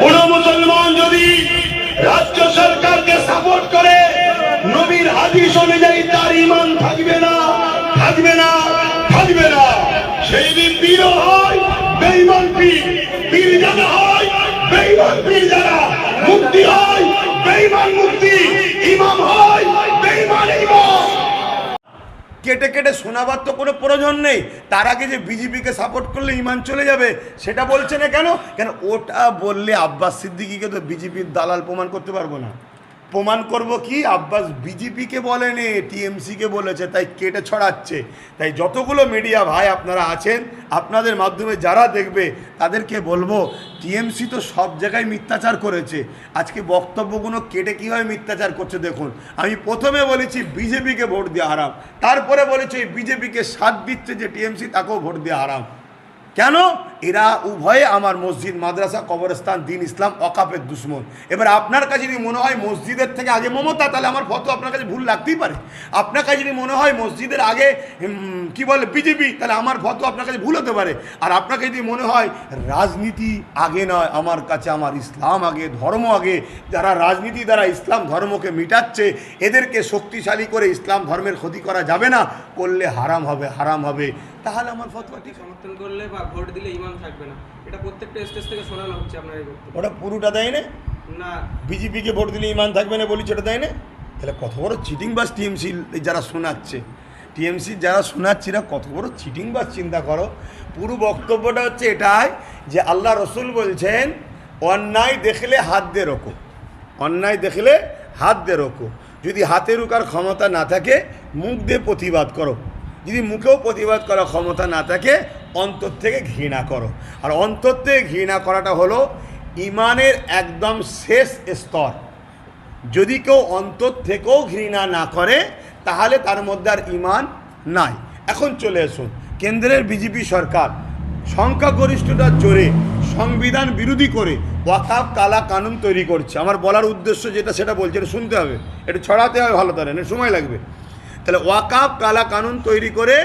কোন মুসলমান যদি রাজ্য সরকারকে সাপোর্ট করে নবীর হাদিস অনুযায়ী তার ঈমান থাকবে না, থাকবে না, থাকবে না। সেই দিন পীর হয় বেঈমান পীর, পীর যারা হয় বেঈমান পীর, যারা মুফতি হয় বেঈমান মুফতি, ইমাম হয় বেঈমান ইমাম। কেটে কেটে শোনাবার তো কোনো প্রয়োজন নেই। তার আগে যে বিজেপিকে সাপোর্ট করলে ইমান চলে যাবে সেটা বলছে না কেন? কেন ওটা বললে আব্বাস সিদ্দিকীকে তো বিজেপির দালাল প্রমাণ করতে পারবো না। প্রমাণ করব কি? আব্বাস বিজেপিকে বলেনি, টিএমসিকে বলেছে, তাই কেটে ছড়াচ্ছে। তাই যতগুলো মিডিয়া ভাই আপনারা আছেন, আপনাদের মাধ্যমে যারা দেখবে তাদেরকে বলবো, টিএমসি তো সব জায়গায় মিথ্যাচার করেছে, আজকে বক্তব্যগুলো কেটে কীভাবে মিথ্যাচার করছে দেখুন। আমি প্রথমে বলেছি বিজেপিকে ভোট দেওয়া হারাম, তারপরে বলেছি বিজেপিকে সাথ দিচ্ছে যে টিএমসি, তাকেও ভোট দেওয়া হারাম। কেন? এরা উভয়ে আমার মসজিদ, মাদ্রাসা, কবরস্থান, দিন, ইসলাম, ওয়াকাফের দুশ্মন। এবার আপনার কাছে যদি মনে হয় মসজিদের থেকে আগে মমতা, তাহলে আমার ফতোয়া আপনার কাছে ভুল লাগতেই পারে। আপনার কাছে যদি মনে হয় মসজিদের আগে কি বলে বিজেপি, তাহলে আমার ফতোয়া আপনার কাছে ভুল হতে পারে। আর আপনাকে যদি মনে হয় রাজনীতি আগে নয়, আমার কাছে আমার ইসলাম আগে, ধর্ম আগে, যারা রাজনীতি দ্বারা ইসলাম ধর্মকে মিটাচ্ছে এদেরকে শক্তিশালী করে ইসলাম ধর্মের ক্ষতি করা যাবে না, করলে হারাম হবে, হারাম হবে, তাহলে আমার ফতোয়া ঠিক। সমর্থন করলে বা ভোট দিলে ঈমান থাকবে না, এটা প্রত্যেকটা স্টেজ থেকে শোনানো হচ্ছে আপনার এই বক্তব্য। ওটা পুরোটা দেয় না, না বিজেপিকে ভোট দিলে ঈমান থাকবে না বলি, সেটা দেয় না। তাহলে কত বড় চিটিং বাস টিএমসি যারা শোনাচ্ছে, টিএমসি যারা শোনাচ্ছিরা কত বড় চিটিং বাস, চিন্তা করো। পুরো বক্তব্যটা হচ্ছে এটাই যে আল্লাহ রসুল বলছেন অন্যায় দেখলে হাত দিয়ে রোকো, অন্যায় দেখলে হাত দিয়ে রোকো। যদি হাতে রোকার ক্ষমতা না থাকে মুখ দিয়ে প্রতিবাদ করো, যদি মুখেও প্রতিবাদ করার ক্ষমতা না থাকে অন্তর থেকে ঘৃণা করো। আর অন্তর থেকে ঘৃণা করাটা হলো ইমানের একদম শেষ স্তর। যদি কেউ অন্তর থেকেও ঘৃণা না করে তাহলে তার মধ্যে আর ইমান নাই। এখন চলে আসুন, কেন্দ্রের বিজেপি সরকার সংখ্যাগরিষ্ঠতার জোরে সংবিধান বিরোধী করে ওয়াকাফ কালা কানুন তৈরি করছে। আমার বলার উদ্দেশ্য যেটা সেটা বলছে, এটা শুনতে হবে, এটা ছড়াতে হবে ভালো তার, সময় লাগবে। তাহলে ওয়াকাফ কালা কানুন তৈরি করে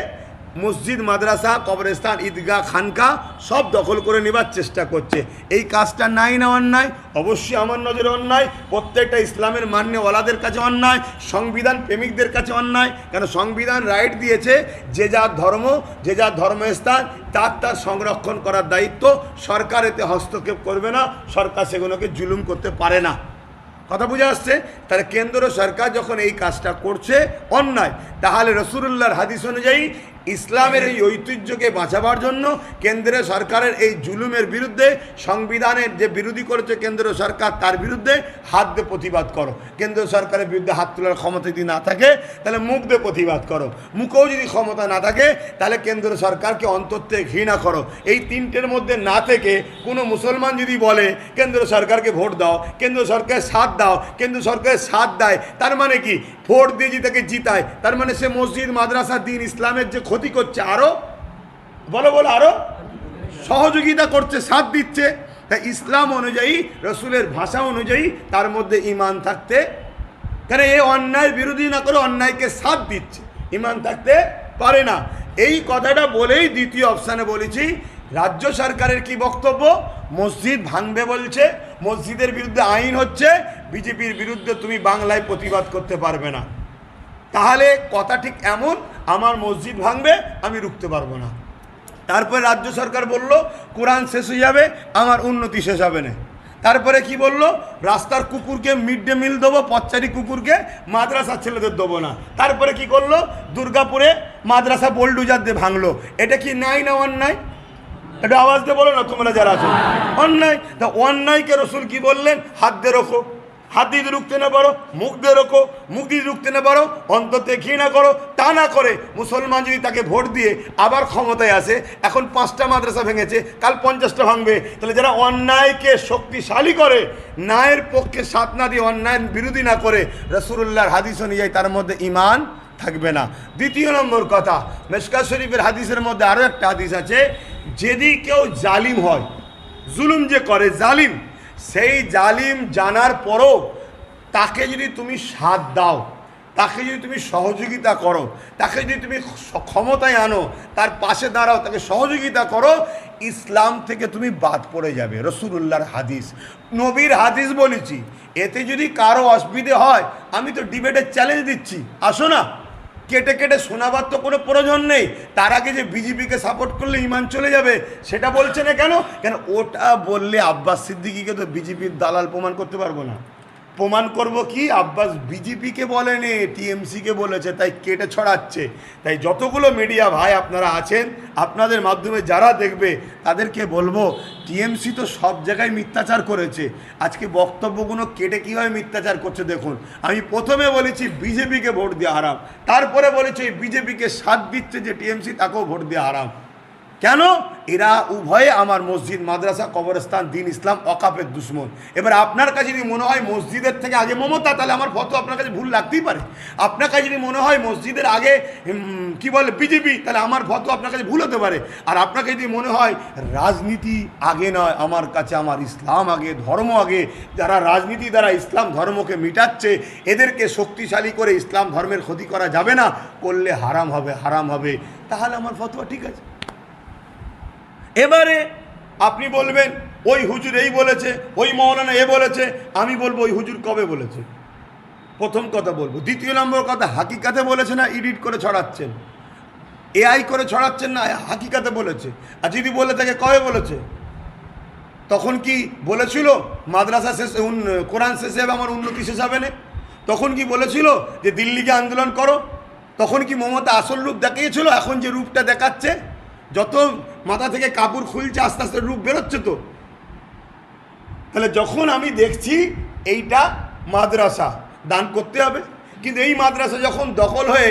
মসজিদ, মাদ্রাসা, কবরস্থান, ঈদগাহ, খানকা সব দখল করে নেবার চেষ্টা করছে। এই কাজটা নাই না অন্যায়? অবশ্যই আমার নজরে অন্যায়, প্রত্যেকটা ইসলামের মান্যওয়ালাদের কাছে অন্যায়, সংবিধান প্রেমিকদের কাছে অন্যায়। কেন? সংবিধান রাইট দিয়েছে যে যার ধর্ম, যে যার ধর্মস্থান তার সংরক্ষণ করার দায়িত্ব, সরকার এতে হস্তক্ষেপ করবে না, সরকার সেগুলোকে জুলুম করতে পারে না। কথা বুঝে আসছে? তাহলে কেন্দ্র সরকার যখন এই কাজটা করছে অন্যায়, তাহলে রাসূলুল্লাহর হাদিস অনুযায়ী ইসলামের এই ঐতিহ্যকে বাঁচাবার জন্য কেন্দ্রের সরকারের এই জুলুমের বিরুদ্ধে, সংবিধানের যে বিরোধী করেছে কেন্দ্র সরকার তার বিরুদ্ধে হাত দিয়ে প্রতিবাদ করো। কেন্দ্র সরকারের বিরুদ্ধে হাত তোলার ক্ষমতা যদি না থাকে তাহলে মুখ দিয়ে প্রতিবাদ করো। মুখেও যদি ক্ষমতা না থাকে তাহলে কেন্দ্র সরকারকে অন্তর থেকে ঘৃণা করো। এই তিনটের মধ্যে না থেকে কোনো মুসলমান যদি বলে কেন্দ্র সরকারকে ভোট দাও, কেন্দ্র সরকারের সাথ দাও, কেন্দ্র সরকারের সাথ দেয়, তার মানে কি? ভোট দিয়ে যদি তাকে জিতায়, তার মানে সে মসজিদ, মাদ্রাসা, দিন, ইসলামের যে ক্ষতি করছে, আরো বলো বলো, আরো সহযোগিতা করছে, সাথ দিচ্ছে। তাই ইসলাম অনুযায়ী, রসুলের ভাষা অনুযায়ী তার মধ্যে ইমান থাকতে, কেন এই অন্যায় বিরোধী না করে অন্যায়কে সাথ দিচ্ছে, ইমান থাকতে পারে না। এই কথাটা বলেই দ্বিতীয় অপশানে বলেছি রাজ্য সরকারের কি বক্তব্য? মসজিদ ভাঙবে বলছে, মসজিদের বিরুদ্ধে আইন হচ্ছে, বিজেপির বিরুদ্ধে তুমি বাংলায় প্রতিবাদ করতে পারবে না। তাহলে কথা ঠিক এমন, আমার মসজিদ ভাঙবে, আমি রুখতে পারবো না। তারপরে রাজ্য সরকার বলল কোরআন শেষ হয়ে যাবে, আমার উন্নতি শেষ হবে না। তারপরে কি বলল? রাস্তার কুকুরকে মিড ডে মিল দেবো, পথচারী কুকুরকে, মাদ্রাসার ছেলেদের দেবো না। তারপরে কি করলো? দুর্গাপুরে মাদ্রাসা বোলডুজার দিয়ে ভাঙলো। এটা কি নাই না অন্যায়? এটা আওয়াজ দিয়ে বলো না তোমরা যারা আছো, অন্যায়। তা অন্যায়কে রসুল কি বললেন? হাত দিয়ে রোখো, হাত দিয়ে রুখতে না পারো, মুখ দিয়ে রোখো, মুখ দিয়ে রুখতে না পারো, অন্ততে ঘৃণা করো। তা না করে মুসলমান যদি তাকে ভোট দিয়ে আবার ক্ষমতায় আসে, এখন 5টা মাদ্রাসা ভেঙেছে, কাল 50টা ভাঙবে, তাহলে যারা অন্যায়কে শক্তিশালী করে, ন্যায়ের পক্ষে সাথ না দিয়ে অন্যায় বিরোধী না করে, রাসূলুল্লাহর হাদিস অনুযায়ী তার মধ্যে ঈমান থাকবে না। দ্বিতীয় নম্বর কথা, মিশকাত শরীফের হাদিসের মধ্যে আরও একটা হাদিস আছে, যদি কেউ জালিম হয়, জুলুম যে করে জালিম, সেই জালিম জানার পরও তাকে যদি তুমি সাথ দাও, তাকে যদি তুমি সহযোগিতা করো, তাকে যদি তুমি ক্ষমতায় আনো, তার পাশে দাঁড়াও, তাকে সহযোগিতা করো, ইসলাম থেকে তুমি বাদ পড়ে যাবে। রাসূলুল্লাহর হাদিস, নবীর হাদিস বলেছি। এতে যদি কারো অসুবিধে হয়, আমি তো ডিবেটের চ্যালেঞ্জ দিচ্ছি, আসো না। কেটে কেটে শোনাবার তো কোনো প্রয়োজন নেই। তার আগে যে বিজেপিকে সাপোর্ট করলে ইমান চলে যাবে সেটা বলছে না কেন? কেন ওটা বললে আব্বাস সিদ্দিকীকে তো বিজেপির দালাল প্রমাণ করতে পারবো না। প্রমাণ করব কি? আব্বাস বিজেপিকে বলেনি, টিএমসিকে বলেছে, তাই কেটে ছড়াচ্ছে। তাই যতগুলো মিডিয়া ভাই আপনারা আছেন, আপনাদের মাধ্যমে যারা দেখবে তাদেরকে বলবো, টিএমসি তো সব জায়গায় মিথ্যাচার করেছে। আজকে বক্তব্যগুলো কেটে কীভাবে মিথ্যাচার করছে দেখুন। আমি প্রথমে বলেছি বিজেপিকে ভোট দেওয়া হারাম, তারপরে বলেছি বিজেপিকে সাথ দিচ্ছে যে টিএমসি, তাকেও ভোট দেওয়া হারাম। কেন? এরা উভয়ে আমার মসজিদ, মাদ্রাসা, কবরস্থান, দিন, ইসলাম, ওয়াকাফের দুশ্মন। এবার আপনার কাছে যদি মনে হয় মসজিদের থেকে আগে মমতা, তাহলে আমার ফতোয়া আপনার কাছে ভুল লাগতেই পারে। আপনার কাছে যদি মনে হয় মসজিদের আগে কি বলে বিজেপি, তাহলে আমার ফতোয়া আপনার কাছে ভুল হতে পারে। আর আপনাকে যদি মনে হয় রাজনীতি আগে নয়, আমার কাছে আমার ইসলাম আগে, ধর্ম আগে, যারা রাজনীতি দ্বারা ইসলাম ধর্মকে মিটাচ্ছে, এদেরকে শক্তিশালী করে ইসলাম ধর্মের ক্ষতি করা যাবে না, করলে হারাম হবে, হারাম হবে, তাহলে আমার ফতোয়া ঠিক আছে। এবারে আপনি বলবেন ওই হুজুর এই বলেছে, ওই মৌলানা এ বলেছে। আমি বলবো ওই হুজুর কবে বলেছে? প্রথম কথা বলবো। দ্বিতীয় নম্বর কথা, হাকিকাতে বলেছে না এডিট করে ছড়াচ্ছেন, এআই করে ছড়াচ্ছেন না, হাকিকাতে বলেছে? আর যদি বলে থাকে কবে বলেছে? তখন কি বলেছিল মাদ্রাসা শেষ, কোরআন শেষে হবে আমার উন্নতি শেষ হবে না? তখন কি বলেছিল যে দিল্লিকে আন্দোলন করো? তখন কি মমতা আসল রূপ দেখিয়েছিল? এখন যে রূপটা দেখাচ্ছে, যত মাথা থেকে কাপড় খুলছে আস্তে আস্তে রূপ বেরোচ্ছে। তো তাহলে যখন আমি দেখছি এইটা মাদ্রাসা, দান করতে হবে, কিন্তু এই মাদ্রাসা যখন দখল হয়ে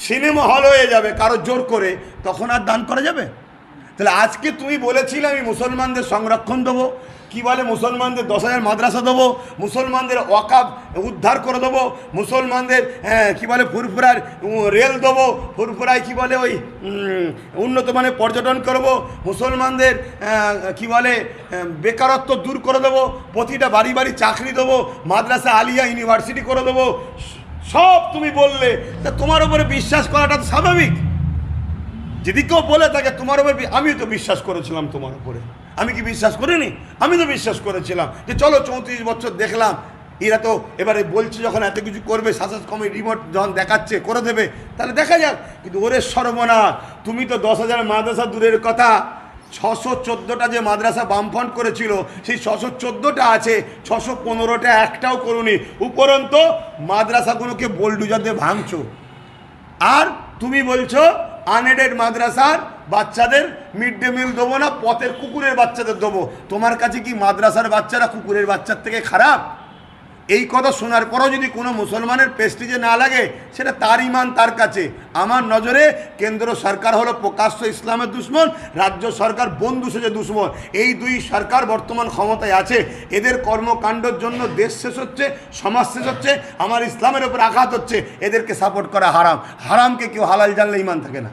সিনেমা হল হয়ে যাবে কারো জোর করে, তখন আর দান করা যাবে? তাহলে আজকে তুমি বলেছিলে আমি মুসলমানদের সংরক্ষণ দেবো, কি বলে মুসলমানদের 10,000 মাদ্রাসা দেবো, মুসলমানদের ওয়াকাফ উদ্ধার করে দেবো, মুসলমানদের কি বলে ফুরফুরার রেল দেবো, ফুরফুরায় কি বলে ওই উন্নত মানের পর্যটন করবো, মুসলমানদের কি বলে বেকারত্ব দূর করে দেবো, প্রতিটা বাড়ি বাড়ি চাকরি দেবো, মাদ্রাসা আলিয়া ইউনিভার্সিটি করে দেবো, সব তুমি বললে। তা তোমার উপরে বিশ্বাস করাটা তো স্বাভাবিক। যদি কেউ বলে থাকে তোমার উপর, আমিও তো বিশ্বাস করেছিলাম তোমার উপরে। আমি কি বিশ্বাস করিনি? আমি তো বিশ্বাস করেছিলাম যে চলো 34 বছর দেখলাম, এরা তো এবারে বলছে যখন এত কিছু করবে, শাসক কমিটি রিমোট যখন দেখাচ্ছে করে দেবে, তাহলে দেখা যাক। কিন্তু ওরে সর্বনাশ, তুমি তো 10,000 মাদ্রাসা দূরের কথা, 614টা যে মাদ্রাসা বামফ্রন্ট করেছিল, সেই 614টা আছে, 615টা একটাও করুনি। উপরন্ত মাদ্রাসাগুলোকে বোলডুজার দিয়ে ভাঙছো। আর তুমি বলছো আনএডেড মাদ্রাসার বাচ্চাদের মিড ডে মিল দেবো না, পথের কুকুরের বাচ্চাদের দেবো। তোমার কাছে কি মাদ্রাসার বাচ্চারা কুকুরের বাচ্চার থেকে খারাপ? এই কথা শোনার পরও যদি কোনো মুসলমানের প্রেস্টিজে না লাগে, সেটা তার ইমান তার কাছে। আমার নজরে কেন্দ্র সরকার হলো প্রকাশ্য ইসলামের দুশ্মন, রাজ্য সরকার বন্ধু সেজে দুশ্মন। এই দুই সরকার বর্তমান ক্ষমতায় আছে, এদের কর্মকাণ্ডের জন্য দেশ শেষ হচ্ছে, সমাজ শেষ হচ্ছে, আমার ইসলামের ওপর আঘাত হচ্ছে। এদেরকে সাপোর্ট করা হারাম। হারামকে কেউ হালাল জানলে ইমান থাকে না।